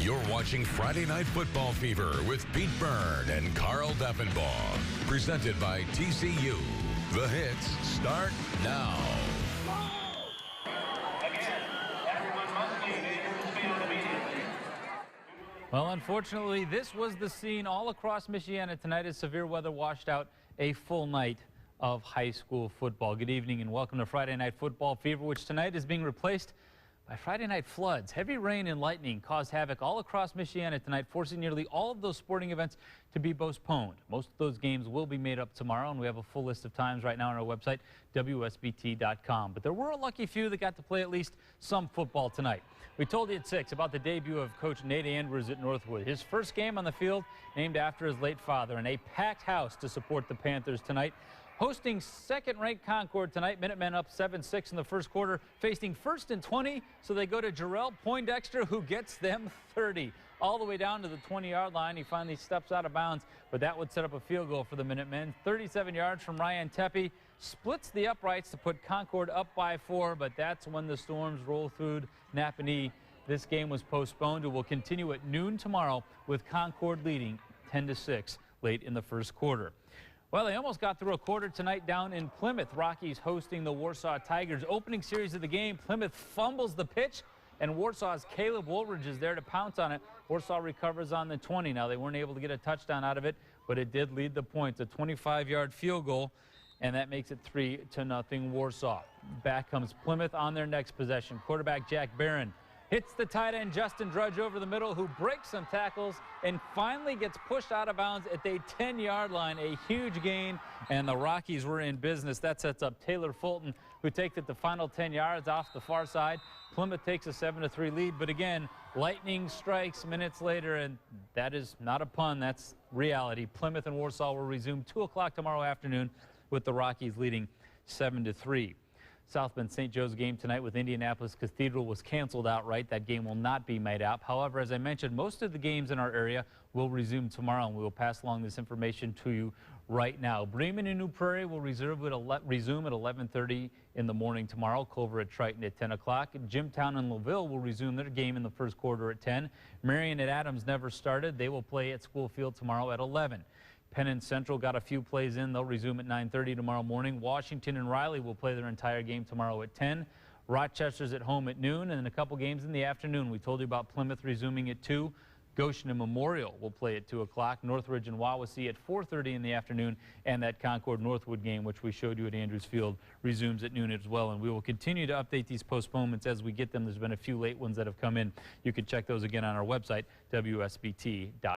You're watching Friday Night Football Fever with Pete Byrne and Carl Duffenbaugh. Presented by TCU. The hits start now. Again, everyone must leave Akers Field immediately. Well, unfortunately, this was the scene all across Michiana tonight as severe weather washed out a full night of high school football. Good evening and welcome to Friday Night Football Fever, which tonight is being replaced by Friday night floods. Heavy rain and lightning caused havoc all across Michiana tonight, forcing nearly all of those sporting events to be postponed. Most of those games will be made up tomorrow, and we have a full list of times right now on our website, WSBT.com. But there were a lucky few that got to play at least some football tonight. We told you at 6 about the debut of Coach Nate Andrews at Northwood. His first game on the field named after his late father, and a packed house to support the Panthers tonight. Hosting second-ranked Concord tonight, Minutemen up 7-6 in the first quarter, facing 1st and 20, so they go to Jarrell Poindexter, who gets them 30. All the way down to the 20-yard line. He finally steps out of bounds, but that would set up a field goal for the Minutemen. 37 yards from Ryan Tepe, splits the uprights to put Concord up by 4, but that's when the storms roll through Napanee. This game was postponed. It will continue at noon tomorrow with Concord leading 10-6 late in the first quarter. Well, they almost got through a quarter tonight down in Plymouth. Rockies hosting the Warsaw Tigers. Opening series of the game, Plymouth fumbles the pitch, and Warsaw's Caleb Woolridge is there to pounce on it. Warsaw recovers on the 20. Now, they weren't able to get a touchdown out of it, but it did lead the points. A 25-yard field goal, and that makes it 3-0 Warsaw. Back comes Plymouth on their next possession. Quarterback Jack Barron hits the tight end Justin Drudge over the middle, who breaks some tackles and finally gets pushed out of bounds at the 10-yard line. A huge gain, and the Rockies were in business. That sets up Taylor Fulton, who takes it the final 10 yards off the far side. Plymouth takes a 7-3 lead, but again, lightning strikes minutes later, and that is not a pun, that's reality. Plymouth and Warsaw will resume 2 o'clock tomorrow afternoon with the Rockies leading 7-3. South Bend St. Joe's game tonight with Indianapolis Cathedral was canceled outright. That game will not be made up. However, as I mentioned, most of the games in our area will resume tomorrow, and we will pass along this information to you right now. Bremen and New Prairie will resume at 11:30 in the morning tomorrow. Culver at Triton at 10 o'clock. Jimtown and Laville will resume their game in the first quarter at 10. Marion at Adams never started. They will play at School Field tomorrow at 11. Penn and Central got a few plays in. They'll resume at 9:30 tomorrow morning. Washington and Riley will play their entire game tomorrow at 10. Rochester's at home at noon, and then a couple games in the afternoon. We told you about Plymouth resuming at 2. Goshen and Memorial will play at 2 o'clock. Northridge and Wawasee at 4:30 in the afternoon, and that Concord-Northwood game, which we showed you at Andrews Field, resumes at noon as well. And we will continue to update these postponements as we get them. There's been a few late ones that have come in. You can check those again on our website, WSBT.com.